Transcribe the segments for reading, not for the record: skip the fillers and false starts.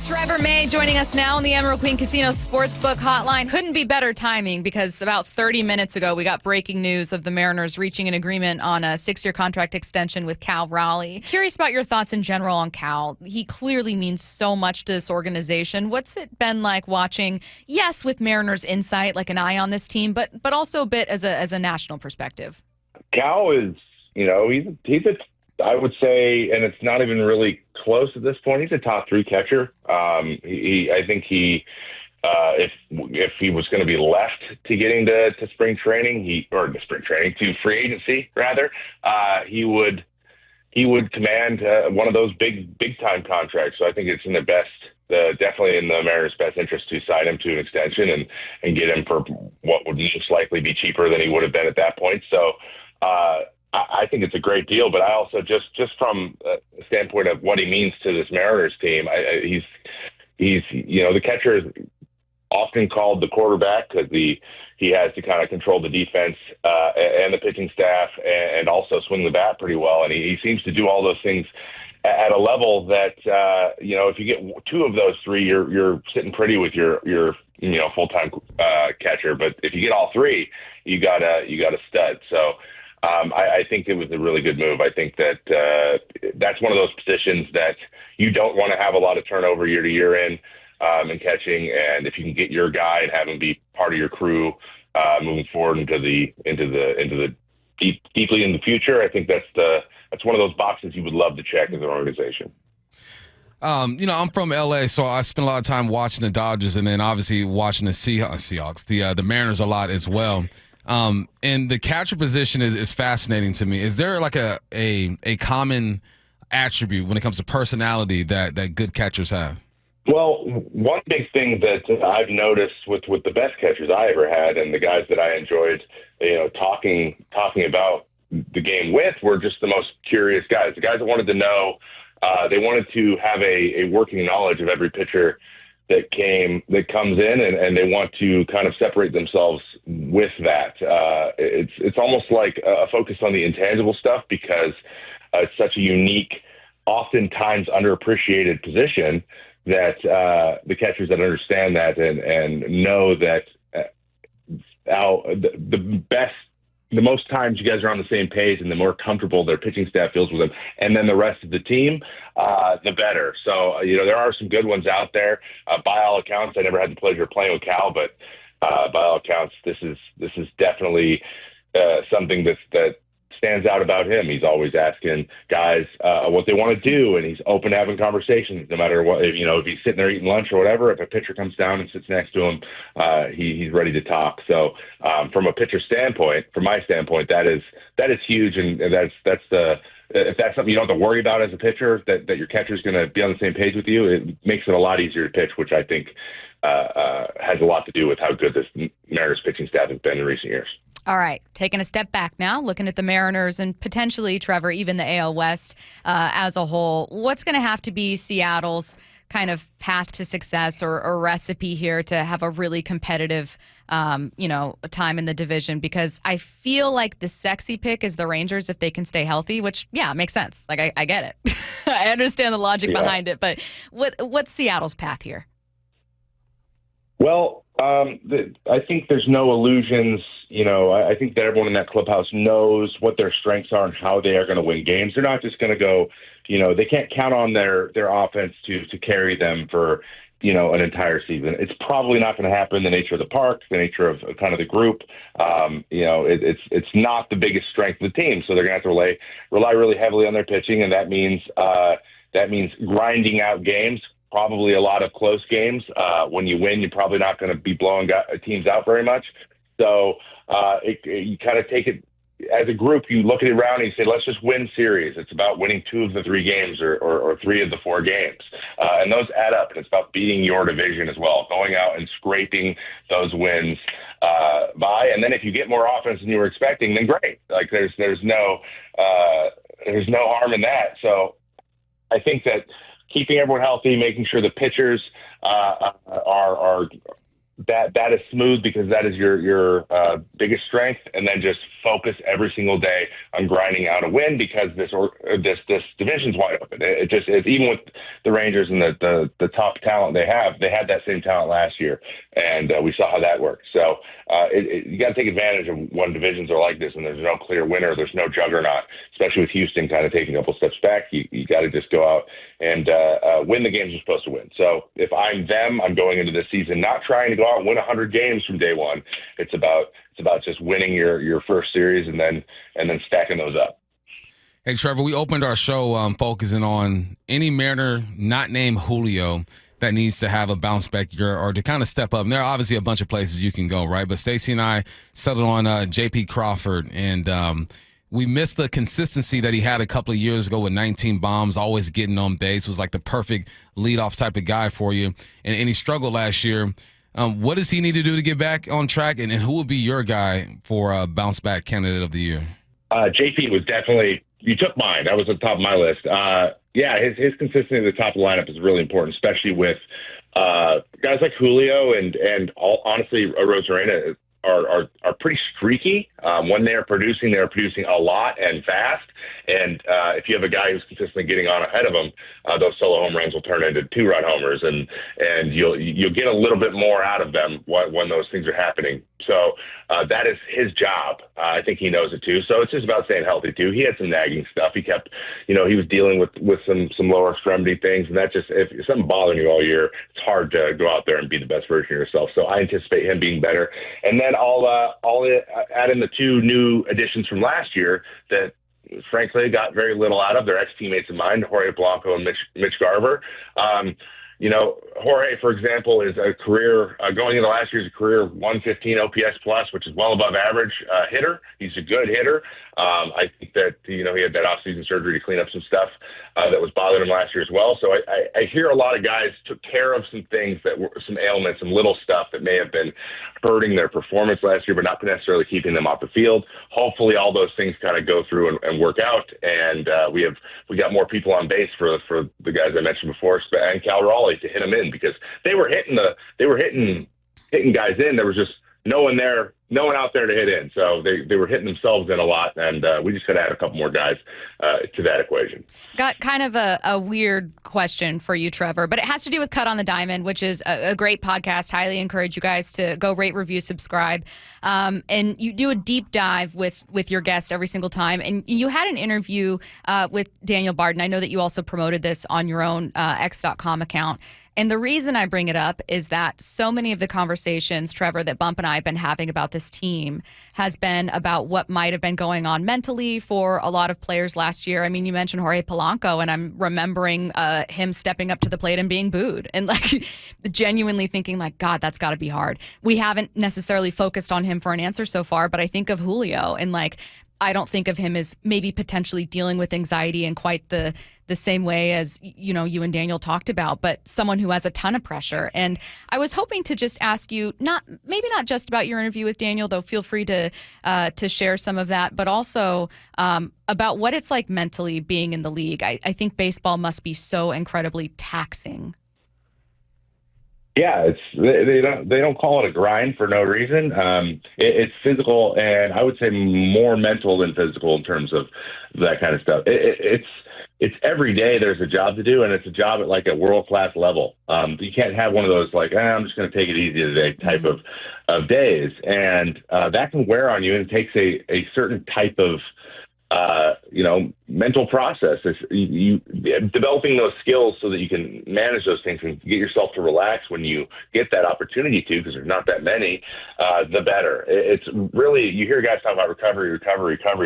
Trevor May joining us now on the Emerald Queen Casino Sportsbook Hotline. Couldn't be better timing because about 30 minutes ago we got breaking news of the Mariners reaching an agreement on a 6-year contract extension with Cal Raleigh. Curious about your thoughts in general on Cal. He clearly means so much to this organization. What's it been like watching, yes, with Mariners insight, like an eye on this team, but also a bit as a national perspective? Cal is, he's a I would say, and it's not even really close at this point, he's a top 3 catcher. I think if he was going to be left to getting to spring training, to free agency rather, he would command one of those big time contracts. So I think it's in their best, definitely in the Mariners' best interest to sign him to an extension and get him for what would most likely be cheaper than he would have been at that point. So, I think it's a great deal, but I also just from a standpoint of what he means to this Mariners team, he's the catcher is often called the quarterback because he has to kind of control the defense and the pitching staff and also swing the bat pretty well, and he seems to do all those things at a level that if you get 2 of those 3, you're sitting pretty with your full-time catcher, but if you get all 3, you got a stud. So. I think it was a really good move. I think that that's one of those positions that you don't want to have a lot of turnover year to year in catching, and if you can get your guy and have him be part of your crew moving forward into the deeply in the future, I think that's one of those boxes you would love to check as an organization. I'm from LA, so I spend a lot of time watching the Dodgers and then obviously watching the Seahawks, the Mariners a lot as well. And the catcher position is fascinating to me. Is there like a common attribute when it comes to personality that good catchers have? Well, one big thing that I've noticed with the best catchers I ever had and the guys that I enjoyed, talking about the game with were just the most curious guys. The guys that wanted to know, they wanted to have a working knowledge of every pitcher that comes in, and they want to kind of separate themselves with that. It's almost like a focus on the intangible stuff because it's such a unique, oftentimes underappreciated position that the catchers that understand that and know that the most times you guys are on the same page and the more comfortable their pitching staff feels with them, and then the rest of the team, the better. So, there are some good ones out there. By all accounts, I never had the pleasure of playing with Cal, but by all accounts, this is definitely something that stands out about him. He's always asking guys what they want to do, and he's open to having conversations no matter what. If he's sitting there eating lunch or whatever, if a pitcher comes down and sits next to him, he's ready to talk. So from a pitcher standpoint, from my standpoint, that is huge, and that's if that's something you don't have to worry about as a pitcher, that your catcher is going to be on the same page with you, it makes it a lot easier to pitch, which I think has a lot to do with how good this Mariners pitching staff has been in recent years. All right, taking a step back now, looking at the Mariners and potentially, Trevor, even the AL West as a whole. What's going to have to be Seattle's kind of path to success or recipe here to have a really competitive, time in the division? Because I feel like the sexy pick is the Rangers if they can stay healthy, which, yeah, makes sense. Like, I get it. I understand the logic behind it. But what's Seattle's path here? Well, I think there's no illusions. I think that everyone in that clubhouse knows what their strengths are and how they are going to win games. They're not just going to go, they can't count on their offense to carry them for, an entire season. It's probably not going to happen. The nature of the park, the nature of kind of the group, it's not the biggest strength of the team. So they're going to have to rely really heavily on their pitching. And that means grinding out games. Probably a lot of close games. When you win, you're probably not going to be blowing teams out very much. So you kind of take it as a group. You look at it around and you say, let's just win series. It's about winning 2 of the 3 games or 3 of the 4 games. And those add up. And it's about beating your division as well, going out and scraping those wins by. And then if you get more offense than you were expecting, then great. Like there's no harm in that. So I think that keeping everyone healthy, making sure the pitchers are that is smooth because that is your biggest strength, and then just focus every single day on grinding out a win because this division's wide open. It just is, even with the Rangers and the top talent they had that same talent last year, and we saw how that worked. So you got to take advantage of when divisions are like this and there's no clear winner, there's no juggernaut, especially with Houston kind of taking a couple steps back. You got to just go out and win the games you're supposed to win. So if I'm them, I'm going into this season not trying to go out and win 100 games from day one. It's about just winning your first series and then stacking those up. Hey, Trevor, we opened our show focusing on any Mariner not named Julio that needs to have a bounce back year or to kind of step up. And there are obviously a bunch of places you can go, right? But Stacy and I settled on J.P. Crawford, and we missed the consistency that he had a couple of years ago with 19 bombs, always getting on base, was like the perfect leadoff type of guy for you. And he struggled last year. What does he need to do to get back on track, and who will be your guy for a bounce back candidate of the year? JP was definitely, you took mine. That was at the top of my list. Yeah, his consistency at the top of the lineup is really important, especially with guys like Julio and honestly, Rosarena are pretty streaky. When they're producing a lot and fast. And if you have a guy who's consistently getting on ahead of them, those solo home runs will turn into 2-run homers, and you'll get a little bit more out of them when those things are happening. So that is his job. I think he knows it too. So it's just about staying healthy too. He had some nagging stuff. He kept, he was dealing with some lower extremity things, and that just, if something bothering you all year, it's hard to go out there and be the best version of yourself. So I anticipate him being better. And then I'll add in the 2 new additions from last year that frankly got very little out of. Their ex-teammates of mine, Jorge Blanco and Mitch Garver. Jorge, for example, is a career going into last year's career 115 OPS plus, which is well above average hitter. He's a good hitter. I think that he had that off-season surgery to clean up some stuff that was bothering him last year as well. So I hear a lot of guys took care of some things that were some ailments, some little stuff that may have been hurting their performance last year, but not necessarily keeping them off the field. Hopefully, all those things kind of go through and work out, and we got more people on base for the guys I mentioned before, and Cal Raleigh to hit them in, because they were hitting guys in. There was just no one out there to hit in. So they were hitting themselves in a lot, and we just got to add a couple more guys to that equation. Got kind of a weird question for you, Trevor, but it has to do with Cut on the Diamond, which is a great podcast. Highly encourage you guys to go rate, review, subscribe. And you do a deep dive with your guest every single time. And you had an interview with Daniel Barden. I know that you also promoted this on your own X.com account. And the reason I bring it up is that so many of the conversations, Trevor, that Bump and I have been having about this team has been about what might have been going on mentally for a lot of players last year. I mean, you mentioned Jorge Polanco, and I'm remembering him stepping up to the plate and being booed and like genuinely thinking like, God, that's got to be hard. We haven't necessarily focused on him for an answer so far, but I think of Julio, and like, I don't think of him as maybe potentially dealing with anxiety in quite the same way as, you and Daniel talked about, but someone who has a ton of pressure. And I was hoping to just ask you, maybe not just about your interview with Daniel, though feel free to share some of that, but also about what it's like mentally being in the league. I think baseball must be so incredibly taxing. Yeah, they don't call it a grind for no reason. It's physical, and I would say more mental than physical in terms of that kind of stuff. It's every day there's a job to do, and it's a job at like a world-class level. You can't have one of those like, I'm just going to take it easy today type of days, and that can wear on you, and it takes a certain type of mental process. You developing those skills so that you can manage those things and get yourself to relax when you get that opportunity to, because there's not that many, the better. It's really, you hear guys talk about recovery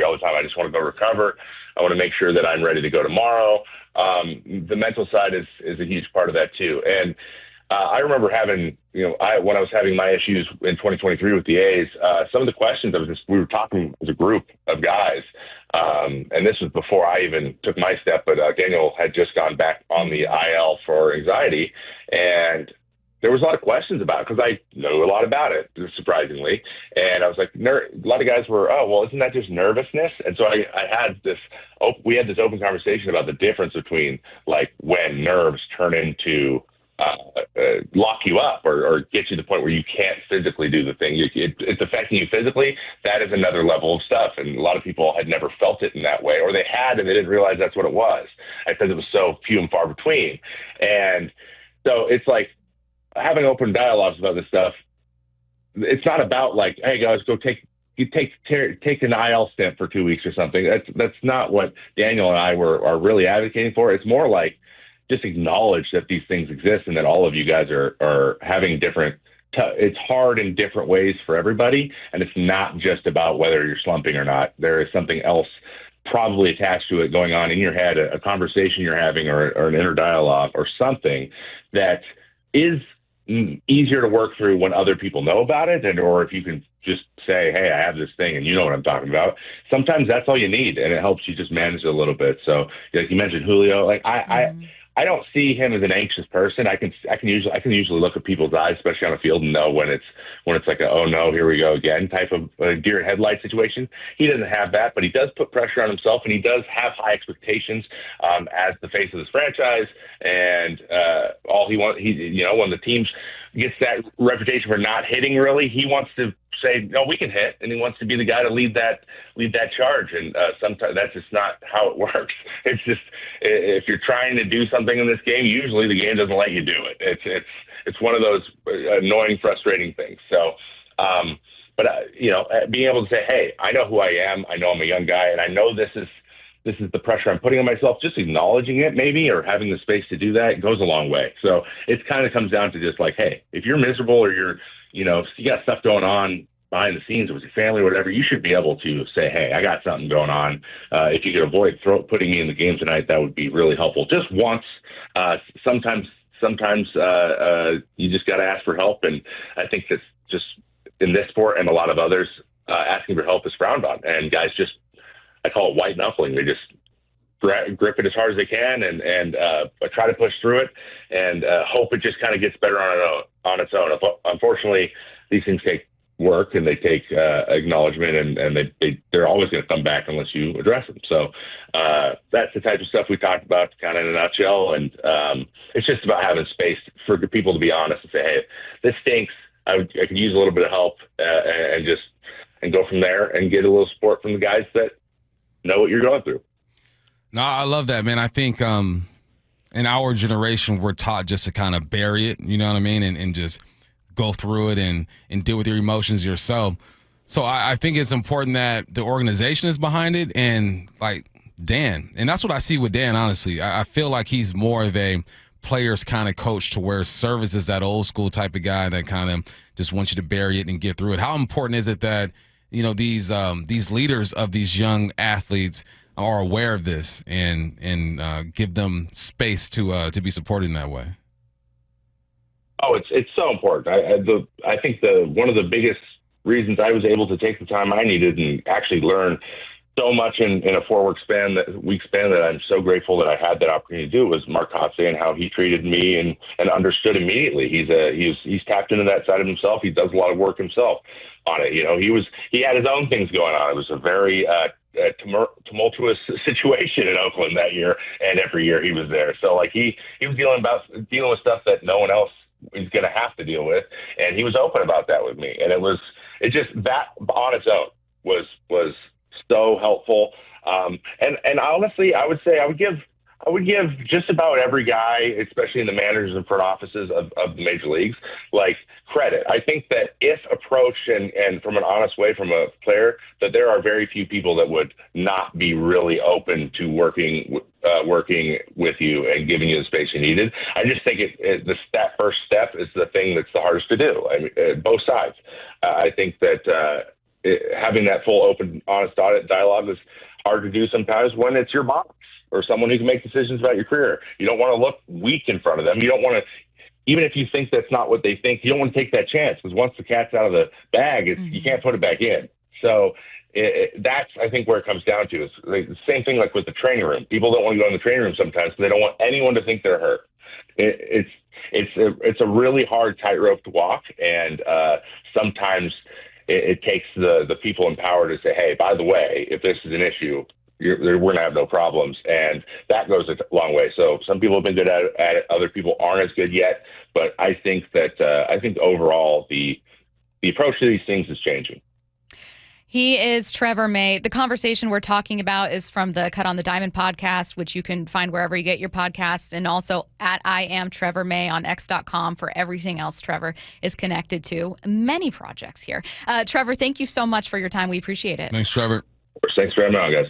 all the time. I just want to go recover. I want to make sure that I'm ready to go tomorrow. The mental side is a huge part of that too. And I remember having, when I was having my issues in 2023 with the A's, some of the questions we were talking as a group of guys, and this was before I even took my step, but Daniel had just gone back on the IL for anxiety, and there was a lot of questions about it because I know a lot about it, surprisingly. And I was like, a lot of guys were, oh, well, isn't that just nervousness? And so we had this open conversation about the difference between like when nerves turn into lock you up or get you to the point where you can't physically do the thing. It's affecting you physically. That is another level of stuff. And a lot of people had never felt it in that way, or they had and they didn't realize that's what it was because it was so few and far between. And so it's like having open dialogues about this stuff. It's not about like, hey guys, go take an IL stint for 2 weeks or something. That's not what Daniel and I are really advocating for. It's more like just acknowledge that these things exist and that all of you guys are having it's hard in different ways for everybody. And it's not just about whether you're slumping or not. There is something else probably attached to it going on in your head, a conversation you're having or an inner dialogue or something that is easier to work through when other people know about it, or if you can just say, hey, I have this thing and you know what I'm talking about. Sometimes that's all you need, and it helps you just manage it a little bit. So like you mentioned Julio, like I don't see him as an anxious person. I can usually look at people's eyes, especially on the field, and know when it's like a, oh no, here we go again type of deer in headlight situation. He doesn't have that, but he does put pressure on himself, and he does have high expectations as the face of this franchise. And all he wants, when the team gets that reputation for not hitting really, he wants to say, no, we can hit, and he wants to be the guy to lead that charge. And sometimes that's just not how it works. It's just if you're trying to do something in this game, usually the game doesn't let you do it. It's one of those annoying, frustrating things. So, being able to say, hey, I know who I am. I know I'm a young guy, and I know this is the pressure I'm putting on myself. Just acknowledging it maybe, or having the space to do that goes a long way. So it kind of comes down to just like, hey, if you're miserable or if you got stuff going on behind the scenes with your family or whatever, you should be able to say, hey, I got something going on. If you could avoid putting me in the game tonight, that would be really helpful. Just once. Sometimes you just got to ask for help. And I think that's just in this sport and a lot of others, asking for help is frowned on. And guys I call it white knuckling. They just grip it as hard as they can and try to push through it and hope it just kind of gets better on its own. Unfortunately, these things take work and they take acknowledgement, and they're always going to come back unless you address them. So that's the type of stuff we talked about kind of in a nutshell. And it's just about having space for people to be honest and say, hey, this stinks. I could use a little bit of help and go from there and get a little support from the guys that know what you're going through. No, I love that, man. I think in our generation, we're taught just to kind of bury it, you know what I mean, and just go through it and deal with your emotions yourself. So I think it's important that the organization is behind it, and like Dan, and that's what I see with Dan, honestly. I feel like he's more of a players kind of coach, to where Service is that old school type of guy that kind of just wants you to bury it and get through it. How important is it that these leaders of these young athletes are aware of this and give them space to be supported in that way? Oh, it's so important. I think one of the biggest reasons I was able to take the time I needed and actually learn so much in a 4 week span that I'm so grateful that I had that opportunity to do was Mark Kotze and how he treated me and understood immediately. He's tapped into that side of himself. He does a lot of work himself on it. He had his own things going on. It was a very tumultuous situation in Oakland that year, and every year he was there. So like he was dealing with stuff that no one else is going to have to deal with, and he was open about that with me. And it just that on its own was so helpful. And honestly, I would say I would give just about every guy, especially in the managers and front offices of the major leagues, like credit. I think that if approached and from an honest way from a player, that there are very few people that would not be really open to working with you and giving you the space you needed. I just think that first step is the thing that's the hardest to do. I mean, both sides. I think that having that full, open, honest dialogue is hard to do sometimes when it's your boss or someone who can make decisions about your career. You don't want to look weak in front of them. You don't want to, even if you think that's not what they think, you don't want to take that chance, because once the cat's out of the bag, you can't put it back in. So that's, I think, where it comes down to. It's like the same thing like with the training room. People don't want to go in the training room sometimes because they don't want anyone to think they're hurt. It's a really hard tightrope to walk, and sometimes it takes the people in power to say, hey, by the way, if this is an issue, we're going to have no problems. And that goes a long way. So some people have been good at it. Other people aren't as good yet. But I think that overall the approach to these things is changing. He is Trevor May. The conversation we're talking about is from the Cut on the Diamond podcast, which you can find wherever you get your podcasts, and also at I am Trevor May on X.com for everything else Trevor is connected to. Many projects here. Trevor, thank you so much for your time. We appreciate it. Thanks, Trevor. Thanks for having me on, guys.